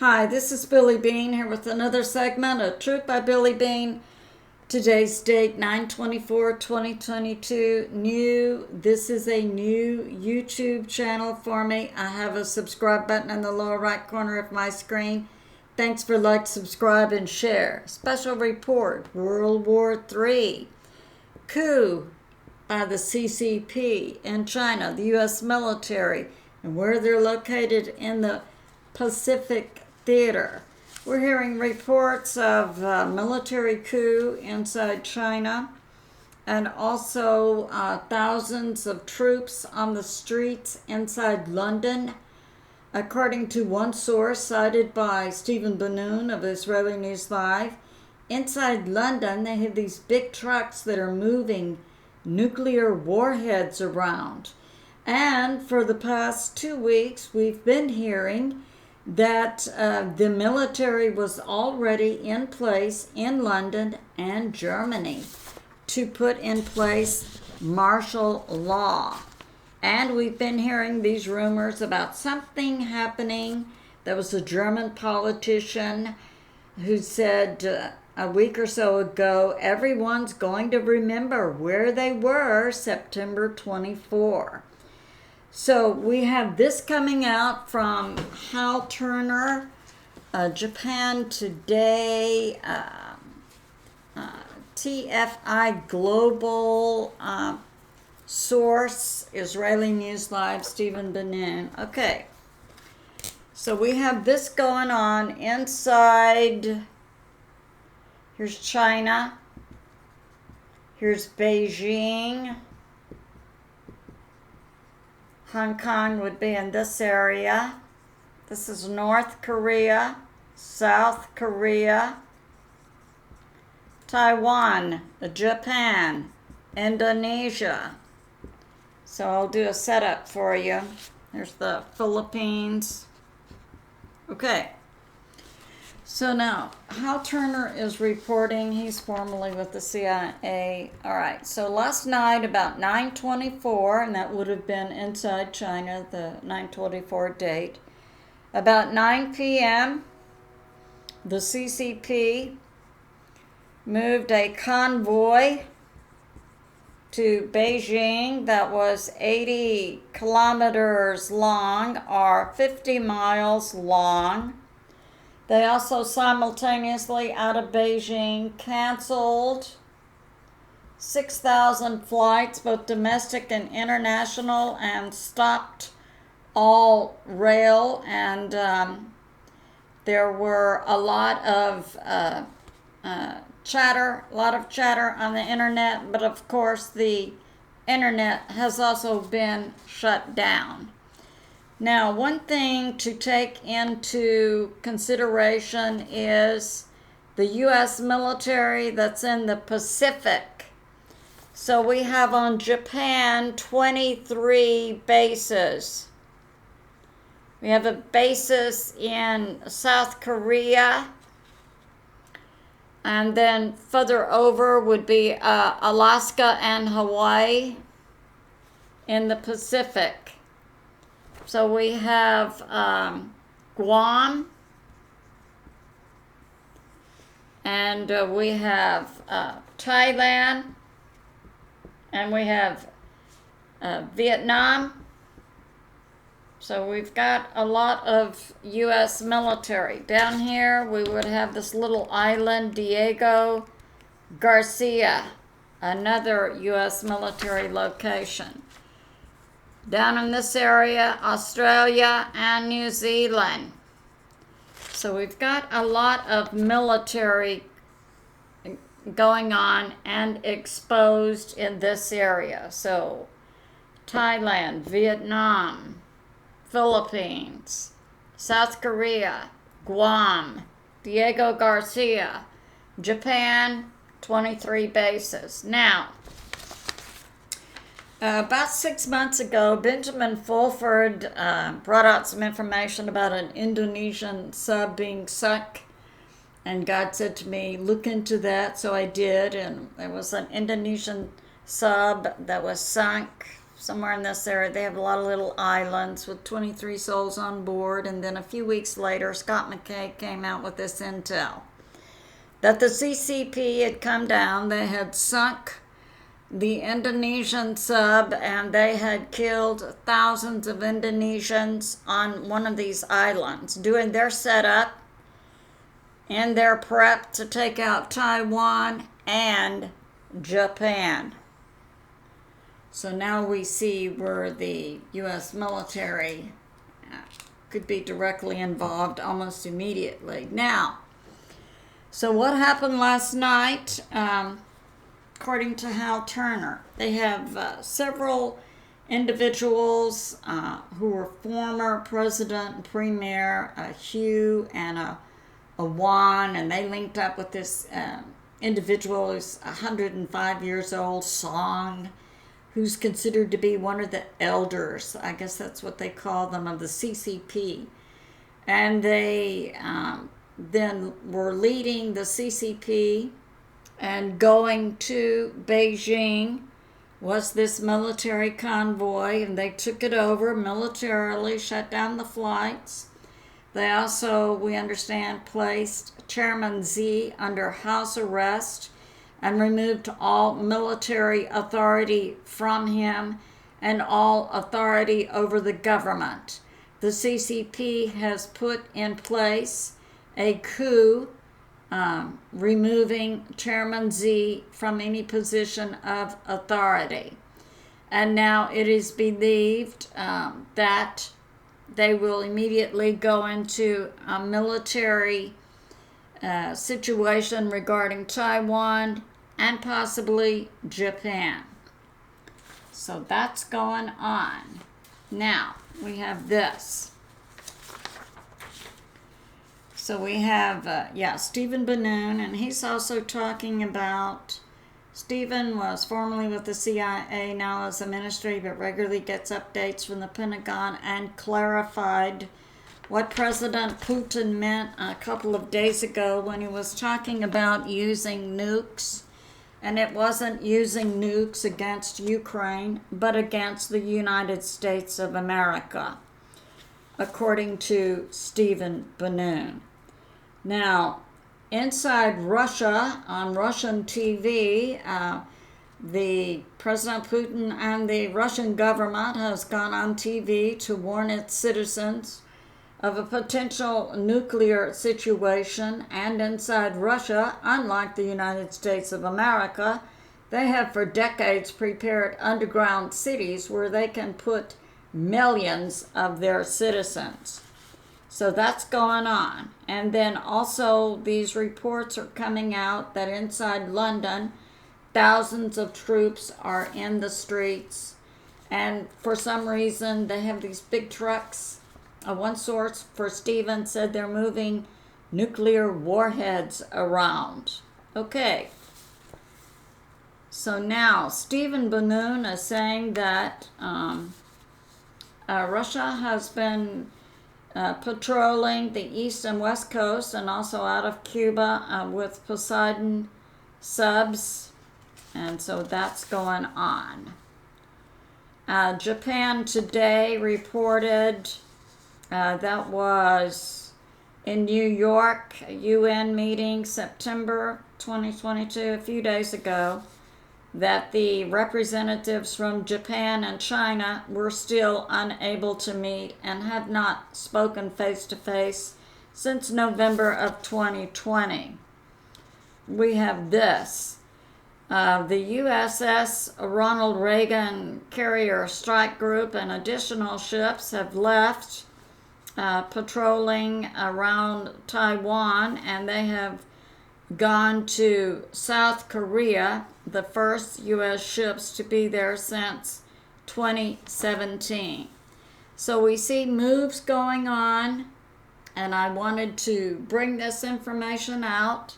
Hi, this is Billie Beene here with another segment of Truth by Billie Beene. Today's date 9/24/2022. This is a new YouTube channel for me. I have a subscribe button in the lower right corner of my screen. Thanks for like, subscribe, and share. Special report, World War III. Coup by the CCP in China, the U.S. military, and where they're located in the Pacific Theater. We're hearing reports of military coup inside China and also thousands of troops on the streets inside London. According to one source cited by Ben-Nun of Israeli News Live, inside London they have these big trucks that are moving nuclear warheads around. And for the past 2 weeks we've been hearing that the military was already in place in London and Germany to put in place martial law. And we've been hearing these rumors about something happening. There was a German politician who said a week or so ago, everyone's going to remember where they were September 24. So we have this coming out from Hal Turner, Japan Today, TFI Global, Source, Israeli News Live, Ben-Nun. Okay, so we have this going on inside. Here's China. Here's Beijing. Hong Kong would be in this area. This is North Korea, South Korea, Taiwan, Japan, Indonesia. So I'll do a setup for you. There's the Philippines. Okay. So now, Hal Turner is reporting. He's formerly with the CIA. All right, so last night about 9:24, and that would have been inside China, the 9:24 date. About 9 p.m., the CCP moved a convoy to Beijing that was 80 kilometers long or 50 miles long. They also simultaneously, out of Beijing, canceled 6,000 flights, both domestic and international, and stopped all rail. And there were a lot of chatter on the internet, but of course the internet has also been shut down. Now, one thing to take into consideration is the U.S. military that's in the Pacific. So we have on Japan 23 bases. We have a basis in South Korea. And then further over would be Alaska and Hawaii in the Pacific. So we have Guam, and we have Thailand, and we have Vietnam. So we've got a lot of U.S. military. Down here we would have this little island, Diego Garcia, another U.S. military location. Down in this area, Australia and New Zealand. So we've got a lot of military going on and exposed in this area. So Thailand, Vietnam, Philippines, South Korea, Guam, Diego Garcia, Japan, 23 bases. Now, about 6 months ago, Benjamin Fulford brought out some information about an Indonesian sub being sunk. And God said to me, look into that. So I did. And there was an Indonesian sub that was sunk somewhere in this area. They have a lot of little islands with 23 souls on board. And then a few weeks later, Scott McKay came out with this intel that the CCP had come down. They had sunk the Indonesian sub, and they had killed thousands of Indonesians on one of these islands, doing their setup and their prep to take out Taiwan and Japan. So now we see where the U.S. military could be directly involved almost immediately. Now, so what happened last night? According to Hal Turner, they have several individuals who were former president and premier, Hugh and a Juan, and they linked up with this individual who's 105 years old, Song, who's considered to be one of the elders, I guess that's what they call them, of the CCP. And they then were leading the CCP, and going to Beijing was this military convoy, and they took it over militarily, shut down the flights. They also, we understand, placed Chairman Xi under house arrest and removed all military authority from him and all authority over the government. The CCP has put in place a coup, removing Chairman Xi from any position of authority. And now it is believed that they will immediately go into a military situation regarding Taiwan and possibly Japan. So that's going on. Now, we have this. So we have, Stephen Ben-Nun, and he's also talking about, Stephen was formerly with the CIA, now as a ministry, but regularly gets updates from the Pentagon, and clarified what President Putin meant a couple of days ago when he was talking about using nukes. And it wasn't using nukes against Ukraine, but against the United States of America, according to Stephen Ben-Nun. Now, inside Russia, on Russian TV, the President Putin and the Russian government has gone on TV to warn its citizens of a potential nuclear situation. And inside Russia, unlike the United States of America, they have for decades prepared underground cities where they can put millions of their citizens. So that's going on. And then also these reports are coming out that inside London, thousands of troops are in the streets. And for some reason, they have these big trucks. One source for Stephen said they're moving nuclear warheads around. Okay. So now, Stephen Ben-Nun is saying that Russia has been patrolling the east and west coast and also out of Cuba with Poseidon subs, and so that's going on. Japan today reported, that was in New York, a UN meeting, September 2022, a few days ago, that the representatives from Japan and China were still unable to meet and have not spoken face-to-face since November of 2020. We have this. The USS Ronald Reagan Carrier Strike Group and additional ships have left patrolling around Taiwan, and they have gone to South Korea, the first U.S. ships to be there since 2017. So we see moves going on, and I wanted to bring this information out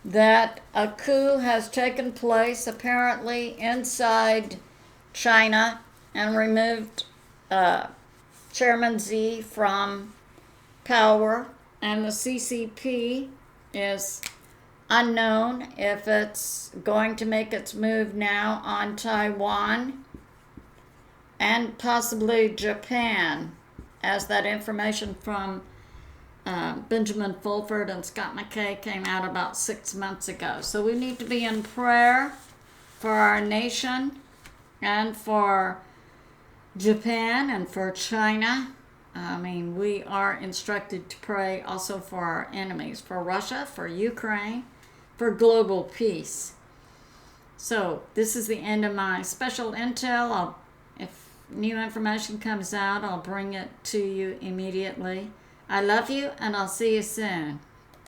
that a coup has taken place apparently inside China and removed Chairman Xi from power, and the CCP is unknown if it's going to make its move now on Taiwan. and possibly Japan, as that information from Benjamin Fulford and Scott McKay came out about 6 months ago. So we need to be in prayer for our nation and for Japan and for China. I mean, we are instructed to pray also for our enemies, for Russia, for Ukraine, for global peace. So this is the end of my special intel. If new information comes out, I'll bring it to you immediately. I love you, and I'll see you soon.